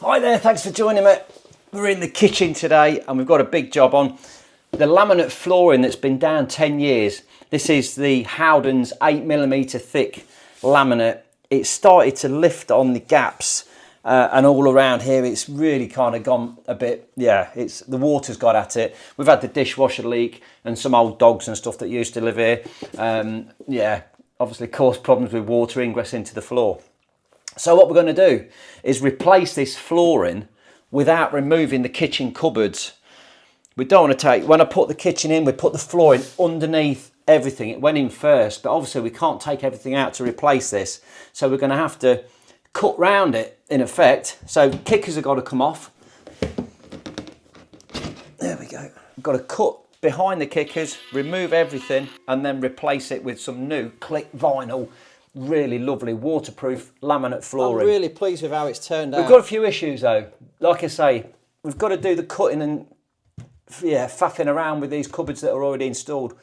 Hi there, thanks for joining me. We're in the kitchen today and we've got a big job on. The laminate flooring that's been down 10 years. This is the Howden's 8mm thick laminate. It started to lift on the gaps and all around here it's really kind of gone a bit, the water's got at it. We've had the dishwasher leak and some old dogs and stuff that used to live here. Obviously caused problems with water ingress into the floor. So what we're going to do is replace this flooring without removing the kitchen cupboards. We don't want to take, when I put the kitchen in, we put the flooring underneath everything. It went in first, but obviously we can't take everything out to replace this. So we're going to have to cut round it in effect. So kickers have got to come off. There we go. We've got to cut behind the kickers, remove everything, and then replace it with some new Click Vinyl. Really lovely waterproof laminate flooring. I'm really pleased with how it's turned out. We've got a few issues though. Like I say, we've got to do the cutting and faffing around with these cupboards that are already installed.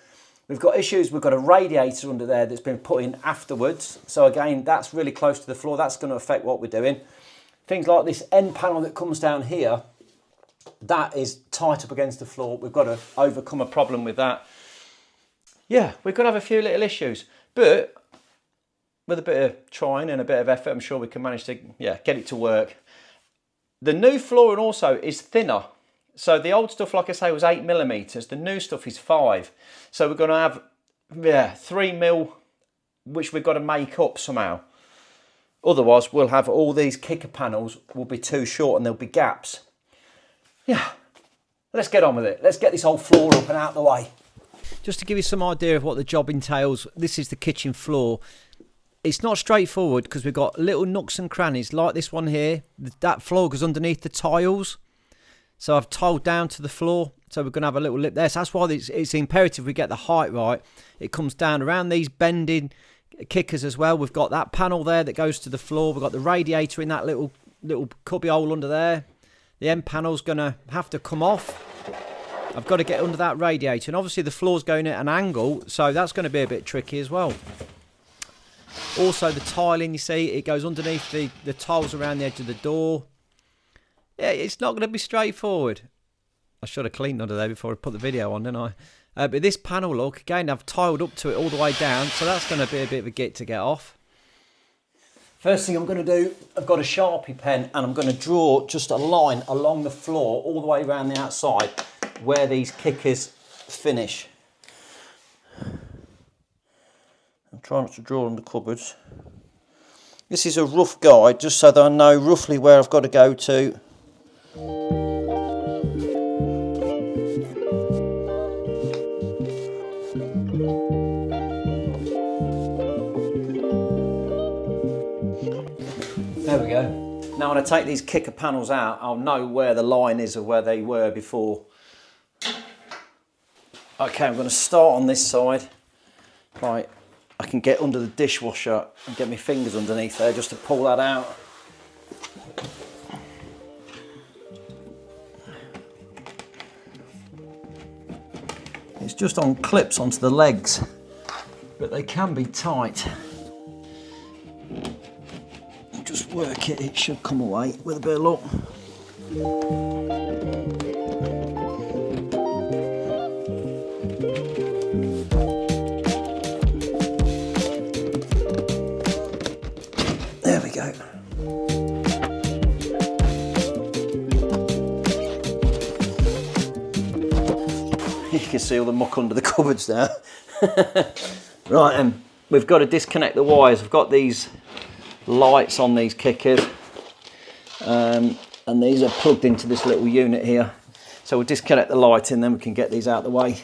We've got issues, we've got a radiator under there that's been put in afterwards. So again, that's really close to the floor. That's going to affect what we're doing. Things like this end panel that comes down here, that is tight up against the floor. We've got to overcome a problem with that. Yeah, we're going to have a few little issues, but with a bit of trying and a bit of effort, I'm sure we can manage to get it to work. The new flooring also is thinner. So the old stuff, like I say, was 8mm. The new stuff is 5. So we're going to have 3mm, which we've got to make up somehow. Otherwise, we'll have all these kicker panels will be too short and there'll be gaps. Yeah, let's get on with it. Let's get this whole floor up and out the way. Just to give you some idea of what the job entails, this is the kitchen floor. It's not straightforward because we've got little nooks and crannies like this one here. That floor goes underneath the tiles. So I've tiled down to the floor. So we're going to have a little lip there. So that's why it's imperative we get the height right. It comes down around these bending kickers as well. We've got that panel there that goes to the floor. We've got the radiator in that little cubby hole under there. The end panel's going to have to come off. I've got to get under that radiator. And obviously the floor's going at an angle. So that's going to be a bit tricky as well. Also the tiling, you see, it goes underneath the tiles around the edge of the door. Yeah, it's not going to be straightforward. I should have cleaned under there before I put the video on, didn't I? But this panel, look, again, I've tiled up to it all the way down, so that's going to be a bit of a git to get off. First thing I'm going to do, I've got a Sharpie pen and I'm going to draw just a line along the floor all the way around the outside where these kickers finish. I'm trying not to draw on the cupboards. This is a rough guide just so that I know roughly where I've got to go to. There we go. Now when I take these kicker panels out, I'll know where the line is of where they were before. Okay, I'm going to start on this side. Right, I can get under the dishwasher and get my fingers underneath there just to pull that out. It's just on clips onto the legs, but they can be tight. Just work it, it should come away with a bit of luck. There we go. You can see all the muck under the cupboards now. Right, we've got to disconnect the wires. I've got these lights on these kickers and these are plugged into this little unit here. So we'll disconnect the light and then we can get these out of the way.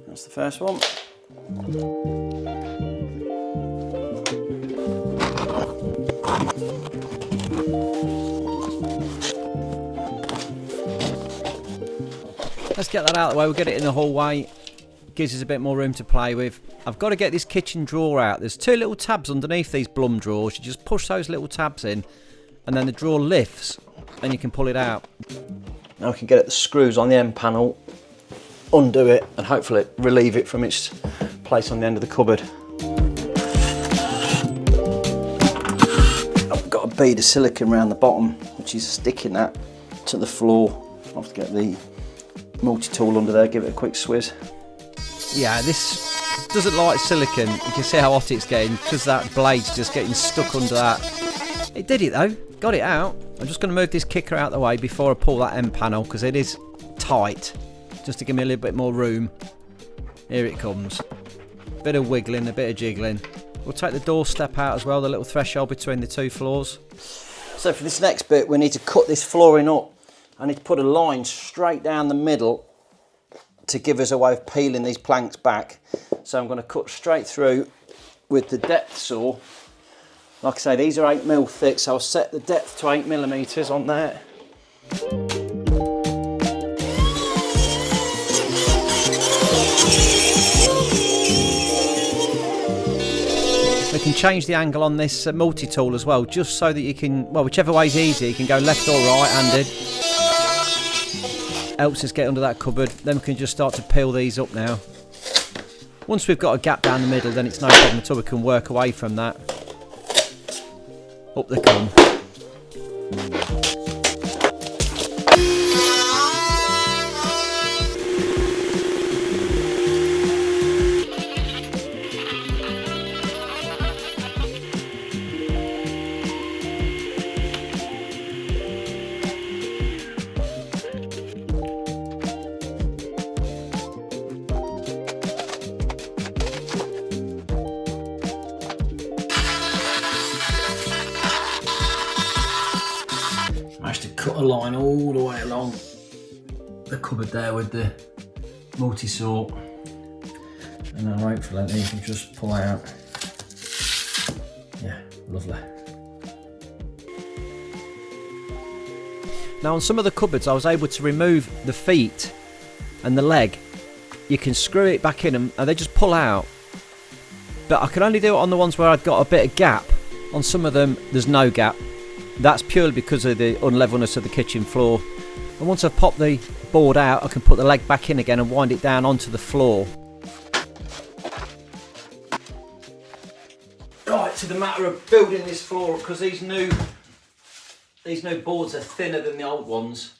That's the first one. Let's get that out of the way. We'll get it in the hallway. Gives us a bit more room to play with. I've got to get this kitchen drawer out. There's 2 little tabs underneath these Blum drawers. You just push those little tabs in and then the drawer lifts and you can pull it out. Now we can get at the screws on the end panel, undo it and hopefully relieve it from its place on the end of the cupboard. bead of silicone around the bottom, which is sticking that to the floor. I'll have to get the multi-tool under there, give it a quick swizz. Yeah, this doesn't like silicone. You can see how hot it's getting because that blade's just getting stuck under that. It did it though, got it out. I'm just going to move this kicker out of the way before I pull that end panel because it is tight, just to give me a little bit more room. Here it comes. Bit of wiggling, a bit of jiggling. We'll take the door step out as well, the little threshold between the two floors. So for this next bit, we need to cut this flooring up. I need to put a line straight down the middle to give us a way of peeling these planks back. So I'm going to cut straight through with the depth saw. Like I say, these are 8mm thick, so I'll set the depth to 8mm on there. We can change the angle on this multi-tool as well, just so that you can, well, whichever way is easy, you can go left or right-handed. Helps us get under that cupboard. Then we can just start to peel these up now. Once we've got a gap down the middle, then it's no problem at all. We can work away from that. Up they come. Managed to cut a line all the way along the cupboard there with the multi-saw, and then hopefully you can just pull out. Yeah, lovely. Now on some of the cupboards I was able to remove the feet and the leg. You can screw it back in and they just pull out. But I can only do it on the ones where I've got a bit of gap. On some of them there's no gap. That's purely because of the unlevelness of the kitchen floor. And once I've popped the board out, I can put the leg back in again and wind it down onto the floor. Right, to the matter of building this floor, because these new boards are thinner than the old ones.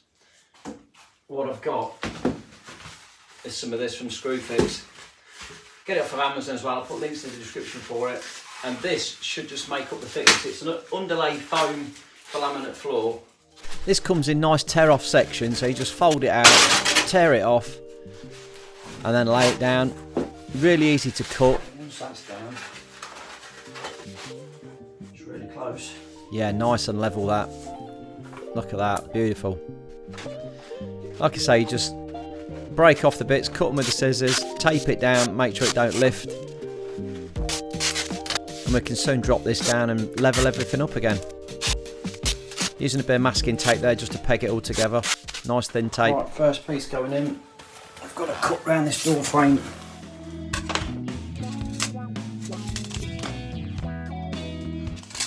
What I've got is some of this from Screwfix. Get it off of Amazon as well. I'll put links in the description for it. And this should just make up the thickness. It's an underlay foam for laminate floor. This comes in nice tear off sections, so you just fold it out, tear it off, and then lay it down. Really easy to cut. Once that's down, it's really close. Yeah, nice and level that. Look at that, beautiful. Like I say, you just break off the bits, cut them with the scissors, tape it down, make sure it don't lift. And we can soon drop this down and level everything up again. Using a bit of masking tape there just to peg it all together. Nice thin tape. Right, first piece going in. I've got to cut round this door frame.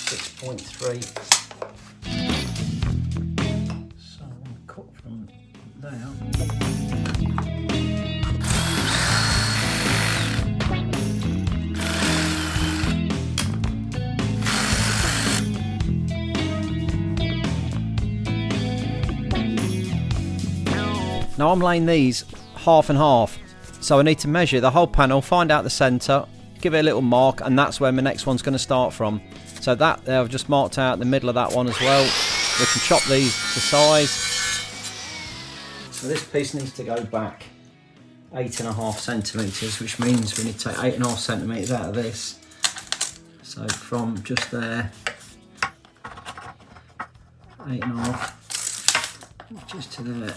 6.3. So I'm going to cut from there. Now I'm laying these half and half, so I need to measure the whole panel, find out the centre, give it a little mark, and that's where my next one's going to start from. So that there, I've just marked out the middle of that one as well. We can chop these to size. So this piece needs to go back 8.5 centimetres, which means we need to take 8.5 centimetres out of this. So from just there, 8.5, just to there.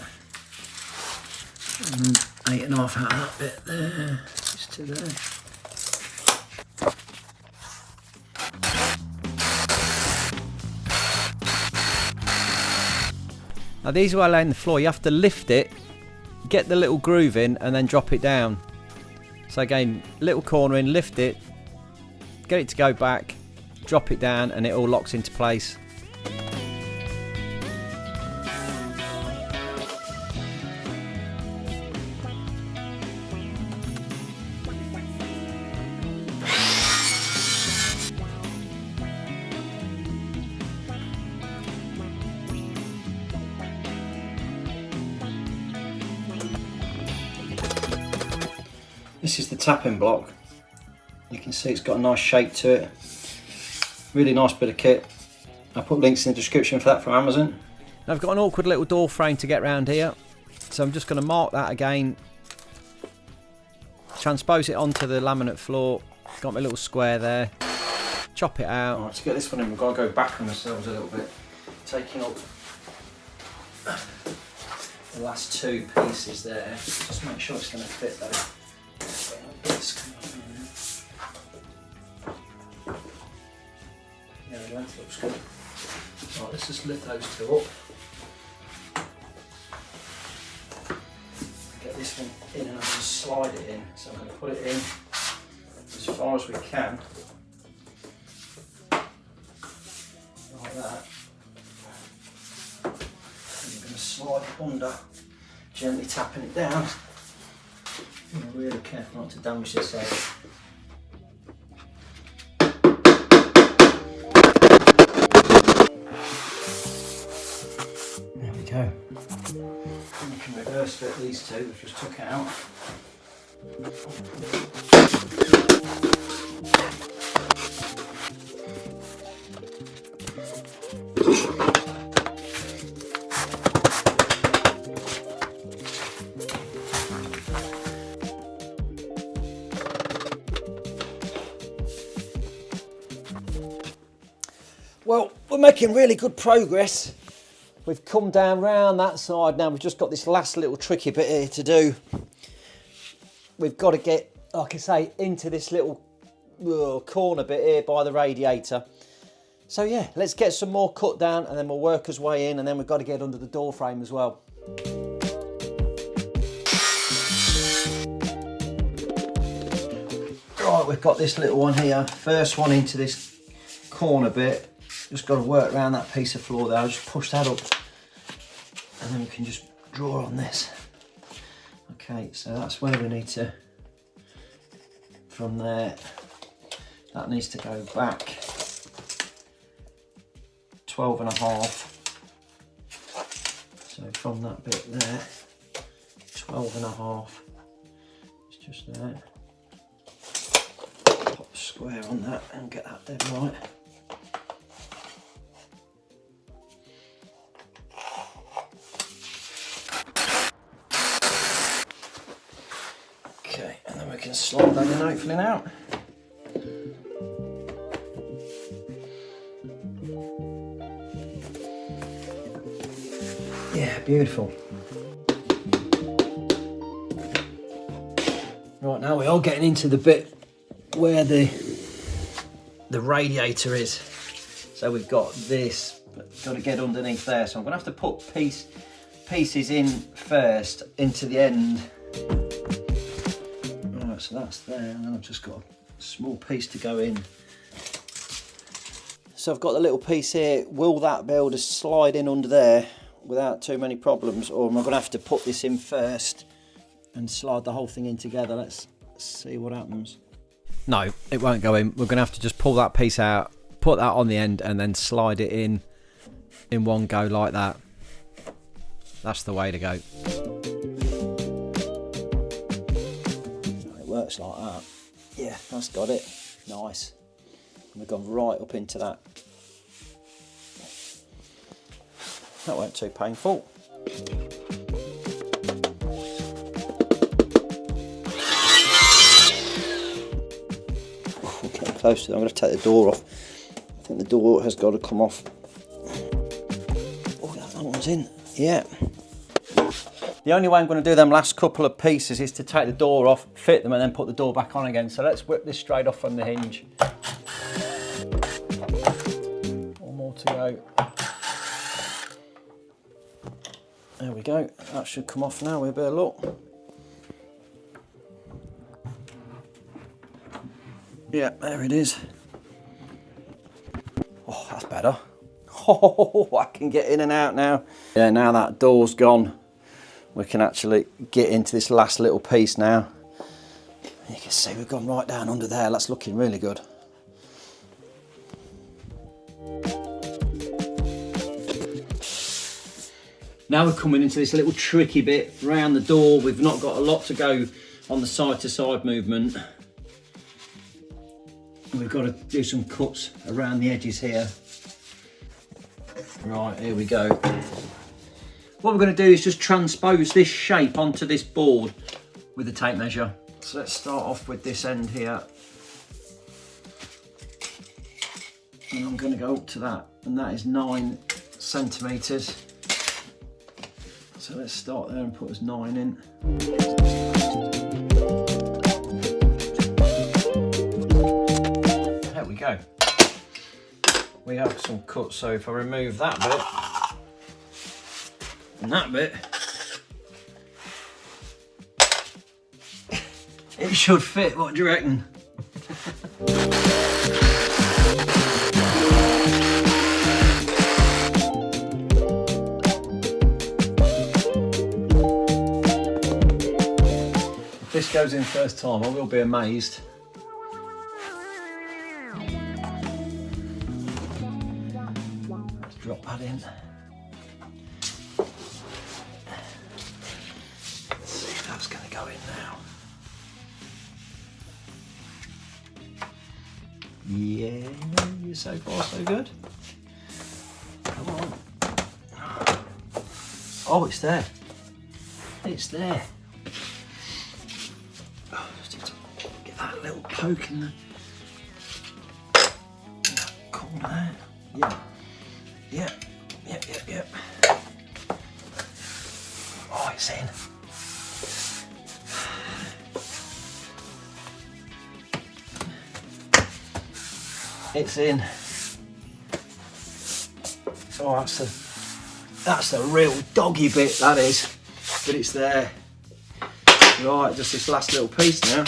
And then 8.5 out of that bit there, just to there. Now these are laying the floor, you have to lift it, get the little groove in and then drop it down. So again, little corner in, lift it, get it to go back, drop it down and it all locks into place. This is the tapping block. You can see it's got a nice shape to it. Really nice bit of kit. I'll put links in the description for that from Amazon. Now I've got an awkward little door frame to get round here, so I'm just going to mark that again, transpose it onto the laminate floor. Got my little square there, chop it out. Right, to get this one in, we've got to go back on ourselves a little bit, taking up the last two pieces there. Just make sure it's going to fit though. Yeah, the length looks good. Right, let's just lift those two up. Get this one in and I'll just slide it in. So I'm going to put it in as far as we can. Like that. And we're going to slide it under, gently tapping it down. Be really careful not to damage this edge. There we go. And you can reverse fit these two, we've just took it out. Well, we're making really good progress. We've come down round that side now. We've just got this last little tricky bit here to do. We've got to get, like I say, into this little corner bit here by the radiator. So yeah, let's get some more cut down and then we'll work our way in, and then we've got to get under the door frame as well. Right, we've got this little one here. First one into this corner bit. Just got to work around that piece of floor there. I'll just push that up and then we can just draw on this. Okay, so that's where we need to, from there, that needs to go back 12.5. So from that bit there, 12.5, it's just there. Pop a square on that and get that dead right. Okay, and then we can slide that in hopefully now. Yeah, beautiful. Right, now we are getting into the bit where the radiator is. So we've got this, but got to get underneath there. So I'm going to have to put pieces in first into the end. Right, so that's there, and then I've just got a small piece to go in. So I've got the little piece here. Will that be able to slide in under there without too many problems, or am I going to have to put this in first and slide the whole thing in together? Let's see what happens. No, it won't go in. We're going to have to just pull that piece out, put that on the end, and then slide it in one go like that. That's the way to go. It works like that. Yeah, that's got it. Nice. And we've gone right up into that. That weren't too painful. We're getting close to it. I'm going to take the door off. I think the door has got to come off. Oh, that one's in. Yeah. The only way I'm going to do them last couple of pieces is to take the door off, fit them, and then put the door back on again. So let's whip this straight off from the hinge. One more to go. There we go, that should come off now with a bit of luck. Yeah, there it is. Oh, that's better. Oh, I can get in and out now. Yeah, now that door's gone, we can actually get into this last little piece now. You can see we've gone right down under there. That's looking really good. Now we're coming into this little tricky bit round the door. We've not got a lot to go on the side to side movement. We've got to do some cuts around the edges here. Right, here we go. What we're going to do is just transpose this shape onto this board with a tape measure. So let's start off with this end here. And I'm going to go up to that, and that is 9 centimetres. So let's start there and put us 9 in. There we go. We have some cuts, so if I remove that bit and that bit, it should fit. What do you reckon? If this goes in first time, I will be amazed. Let's drop that in. Let's see if that's going to go in now. Yeah, so far so good. Come on. Oh, it's there. It's there. Oh, just need to get that little poke in the corner there. Yeah. Yeah. Yep, yep, yep. Oh, it's in. It's in. Oh, that's the real doggy bit, that is. But it's there. Right, just this last little piece now.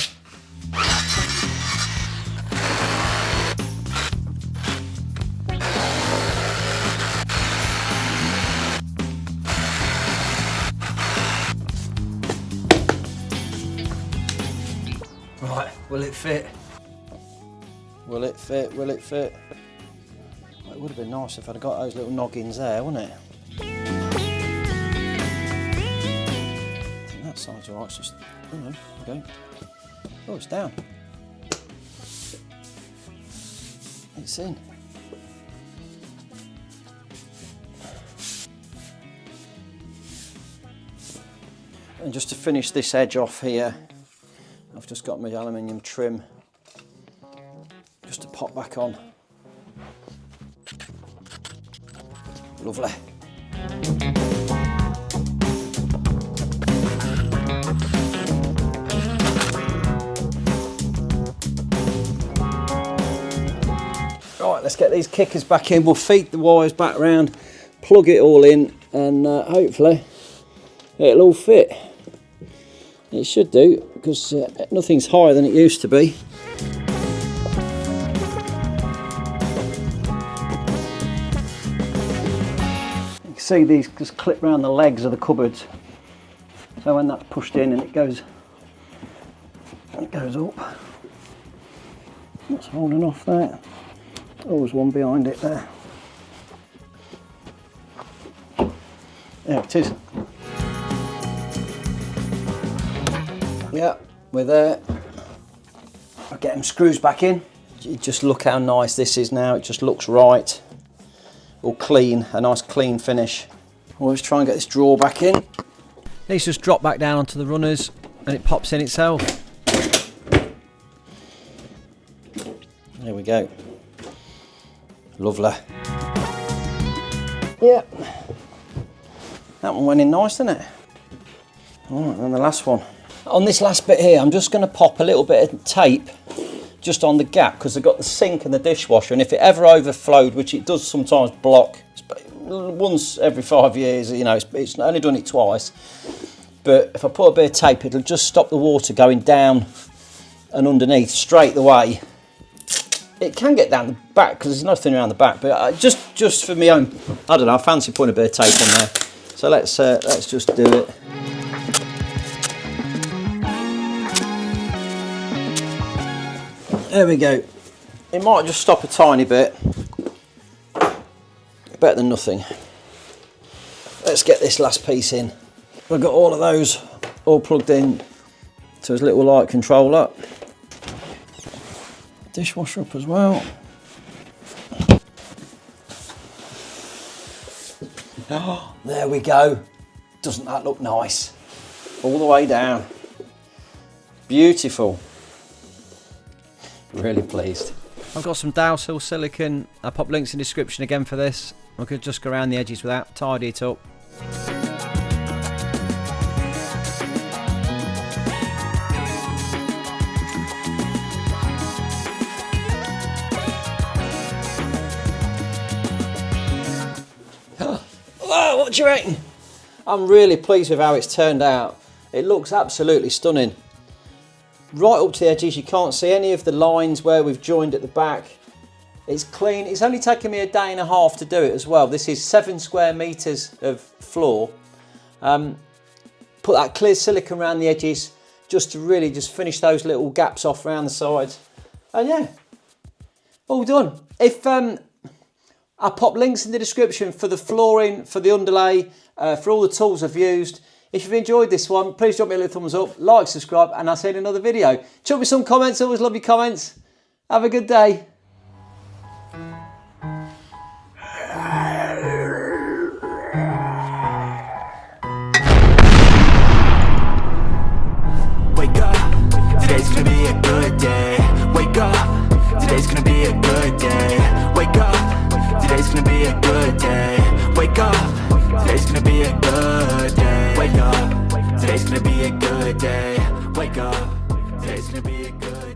Right, will it fit? Will it fit? Will it fit? Well, it would have been nice if I'd have got those little noggins there, wouldn't it? I think that side's alright, it's just, okay. Oh, it's down. It's in. And just to finish this edge off here, I've just got my aluminium trim just to pop back on. Lovely. Right, let's get these kickers back in. We'll feed the wires back around, plug it all in, and hopefully it'll all fit. It should do, because nothing's higher than it used to be. See, these just clip around the legs of the cupboards, so when that's pushed in and it goes up, it's holding off there. Always one behind it there. There it is. Yeah, we're there. I'll get them screws back in. You just look how nice this is now. It just looks right. All clean, a nice clean finish. Always try and get this drawer back in. These just drop back down onto the runners and it pops in itself. There we go. Lovely. Yeah. That one went in nice, didn't it? Alright, and then the last one. On this last bit here, I'm just going to pop a little bit of tape just on the gap, because I've got the sink and the dishwasher, and if it ever overflowed, which it does sometimes block, once every 5 years, you know, it's only done it twice, but if I put a bit of tape, it'll just stop the water going down and underneath straight away. It can get down the back because there's nothing around the back, but just for my own, I don't know, I fancy putting a bit of tape on there. So let's just do it. There we go. It might just stop a tiny bit. Better than nothing. Let's get this last piece in. We've got all of those all plugged in to his little light controller. Dishwasher up as well. Oh, there we go. Doesn't that look nice? All the way down. Beautiful. Really pleased. I've got some Dowsill silicone. I'll pop links in the description again for this. I could just go around the edges with that, tidy it up. Whoa, what do you reckon? I'm really pleased with how it's turned out. It looks absolutely stunning. Right up to the edges, you can't see any of the lines where we've joined at the back. It's clean. It's only taken me a day and a half to do it as well. This is 7 square meters of floor. Put that clear silicone around the edges just to really just finish those little gaps off around the sides. And yeah, all done. If I'll pop links in the description for the flooring, for the underlay, for all the tools I've used. If you've enjoyed this one, please drop me a little thumbs up, like, subscribe, and I'll see you in another video. Chuck me some comments, always love your comments. Have a good day. Wake up, today's gonna be a good day. Wake up, today's gonna be a good day. Wake up, today's gonna be a good day. Wake up, today's gonna be a good day. Wake up, today's gonna be a good day. Wake up, today's gonna be a good day.